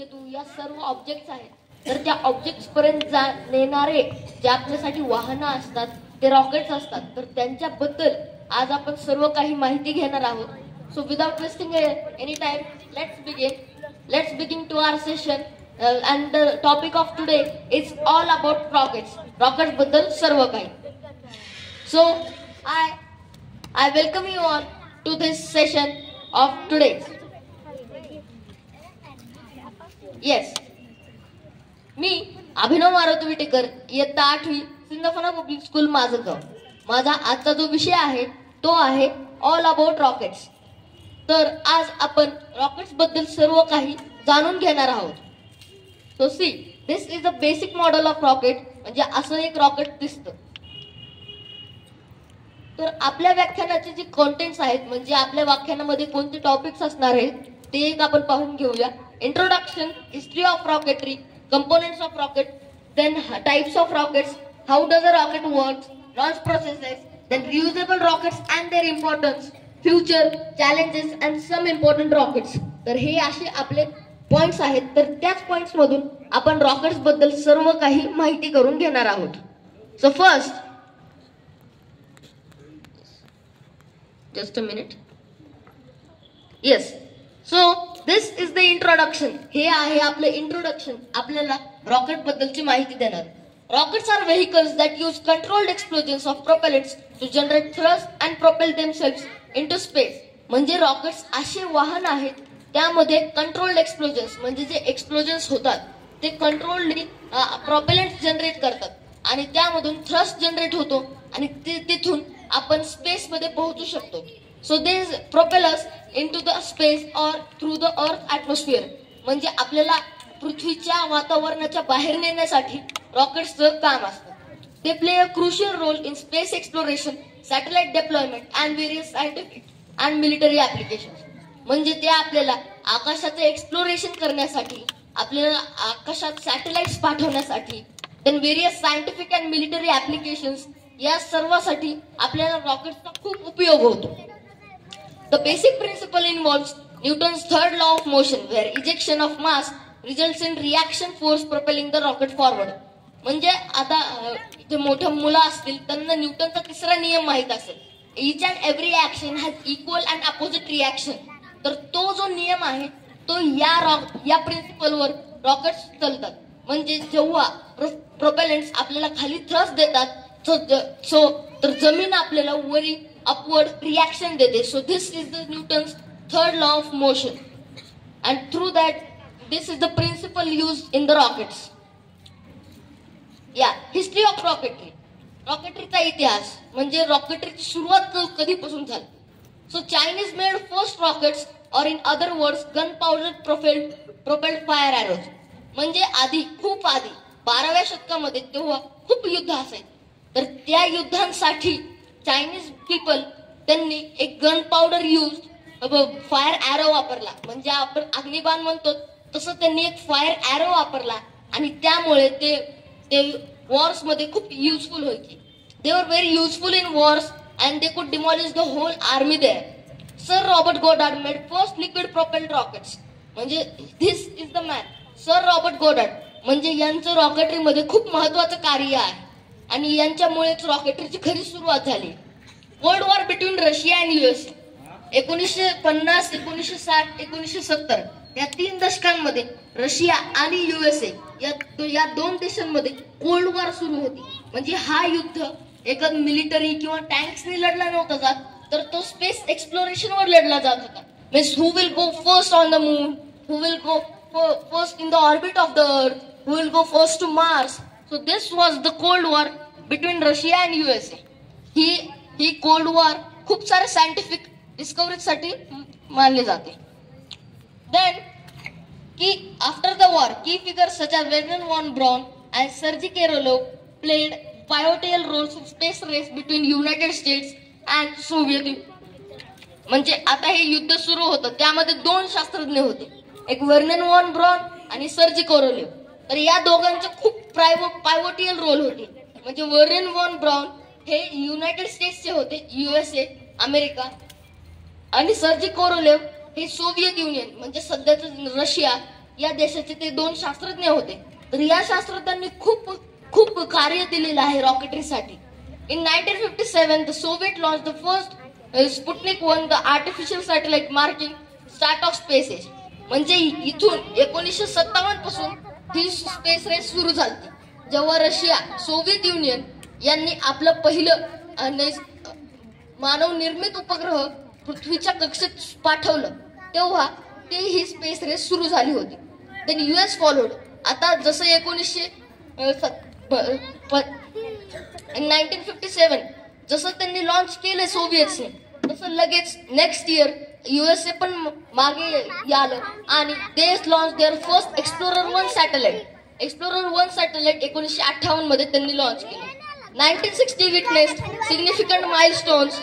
धूमकेतू या सर्व ऑब्जेक्ट्स आहेत. तर त्या ऑब्जेक्ट्स पर्यंत नेणारे जे आपल्यासाठी वाहनं असतात ते रॉकेट्स असतात. तर त्यांच्याबद्दल आज आपण सर्व काही माहिती घेणार आहोत. So without wasting any time, let's begin to our session. And the topic of today is all about rockets. Rockets बद्दल सर्व काही. So I welcome you all to this session of today. Yes, मी अभिनव मारुती विटेकर, इयत्ता 8वी, Sindphana public school Mazgaon. माझा आजचा जो विषय आहे तो आहे ऑल अबाउट रॉकेट्स. तर आज आपण रॉकेट्स बद्दल सर्व काही जाणून घेणार आहोत. So see, this is the basic model of rocket. म्हणजे असं एक रॉकेट दिसतं. तर आपल्या व्याख्यानाचे जे कंटेंट्स आहेत, म्हणजे आपल्या व्याख्यानामध्ये कोणते टॉपिक्स असणार आहेत ते एक आपण पाहून घेऊया. Introduction, history of rocketry, components of rocket, then types of rockets, how does a rocket works, launch processes, then reusable rockets and their importance, future challenges and some important rockets. तर हे असे आपले पॉइंट्स आहेत. तर त्याच points मधून आपण rockets बद्दल सर्व काही माहिती करून घेणार आहोत. So first, just a minute. Yes, so this is the introduction. हे आहे आपलं इंट्रोडक्शन, आपल्याला रॉकेट बद्दलची माहिती देणार. Rockets are vehicles that use controlled explosions of propellants to generate thrust and propel themselves into space. म्हणजे रॉकेट्स असे वाहन आहेत त्यामध्ये कंट्रोल्ड एक्सप्लोजन्स, म्हणजे जे एक्सप्लोजन्स होतात ते कंट्रोल्डली प्रोपेलंट जनरेट करतात आणि त्यामधून थ्रस्ट जनरेट होतो आणि तिथून आपण स्पेस मध्ये पोहोचू शकतो. So they propel us into the space or through the earth atmosphere. म्हणजे आपल्याला पृथ्वीच्या वातावरणाच्या बाहेर नेण्यासाठी रॉकेट्सचं काम असतं. They play a crucial role in space exploration, satellite deployment and various scientific and military applications. म्हणजे ते आपल्याला आकाशाचं एक्सप्लोरेशन करण्यासाठी, आपल्याला आकाशात सॅटेलाइट्स पाठवण्यासाठी, then various scientific and military applications, या सर्वासाठी आपल्याला रॉकेटचा खूप उपयोग होतो. The basic principle involves Newton's third law of motion, where ejection of mass results in reaction force propelling the rocket forward. म्हणजे आता जे मोठ्या मुलं असतील त्यांना न्यूटनचा तिसरा नियम माहित असेल, each and every action has equal and opposite reaction. तर तो जो नियम आहे तो या प्रिन्सिपलवर रॉकेट्स चालतात. म्हणजे जेव्हा प्रोपेलंट्स आपल्याला खाली थ्रस्ट देतात तर जमीन आपल्याला वरी अपवर्ड रिॲक्शन देते. So this is the Newton's third law of motion and through that this is the principle use in the rockets. या हिस्ट्री ऑफ रॉकेटरी. रॉकेटरीचा इतिहास म्हणजे रॉकेटरीची सुरुवात कधीपासून झाली. So Chinese made first rockets, or in other words gunpowder propelled fire arrows. म्हणजे आधी, खूप आधी 12व्या शतकामध्ये तेव्हा खूप युद्ध असायचे. तर त्या युद्धांसाठी चायनीज पीपल त्यांनी एक gun powder use fire arrow वापरला. म्हणजे आपण अग्निबाण म्हणतो तसं त्यांनी एक फायर ॲरो वापरला आणि त्यामुळे ते वॉर्स मध्ये खूप युजफुल व्हायचे. They were very useful in wars and they could demolish the whole army there. Sir Robert Goddard made first liquid propelled rockets. म्हणजे this is the man, Sir Robert Goddard. म्हणजे यांचं rocketry मध्ये खूप महत्वाचं कार्य आहे आणि यांच्यामुळेच रॉकेटरीची खरी सुरुवात झाली. World war between Russia and US 1950, 1960, 1970 या 3 दशकांमध्ये रशिया आणि युएसए या 2 देशांमध्ये कोल्ड वॉर सुरू होती. म्हणजे हा युद्ध एका मिलिटरी किंवा टँक्सनी लढला नव्हता जात, तर तो स्पेस एक्सप्लोरेशन वर लढला जात होता. Means who will go first on the moon, who will go first in the orbit of the earth, who will go first to Mars. So this was the cold war between Russia and USA. ही cold war खूप सारे scientific डिस्कवरीसाठी मानले जाते. Then की after the war की figures such as Wernher von Braun and Sergei Korolev played pivotal roles in space race between United States and Soviet Union. म्हणजे आता हे युद्ध सुरू होतं त्यामध्ये 2 शास्त्रज्ञ होते, एक वर्नन वॉन ब्रॉन आणि सर्जी कोरोलेव. तर या दोघांचे खूप पायवोटियल रोल होते. म्हणजे वर्नन वॉन ब्राउन हे युनायटेड स्टेट्सचे होते, युएसए अमेरिका, आणि सर्जी कोरोलेव हे सोव्हिएत युनियन म्हणजे सध्याचं रशिया या देशाचे ते 2 शास्त्रज्ञ होते. तर या शास्त्रज्ञांनी खूप खूप कार्य दिलेलं आहे रॉकेटरीसाठी. In 1957 the Soviet launch the first Sputnik 1 the artificial satellite marking start of space age. म्हणजे इथून 1957 पासून ही स्पेस रेस सुरू झाली, जेव्हा रशिया सोव्हिएत युनियन यांनी आपलं पहिलं मानव निर्मित उपग्रह पृथ्वीच्या कक्षेत पाठवलं, तेव्हा ते ही स्पेस रेस सुरू झाली होती. Then US followed. आता जसं 1957 जसं त्यांनी लॉन्च केलं सोव्हिएट्सने, तसं लगेच नेक्स्ट इयर USA पण मागे आलं आणि they launch their first explorer 1 satellite. Explorer 1 satellite 1958 मध्ये त्यांनी लॉन्च केलं. 1960 विटनेस्ड सिग्निफिकंट माइलस्टोन्स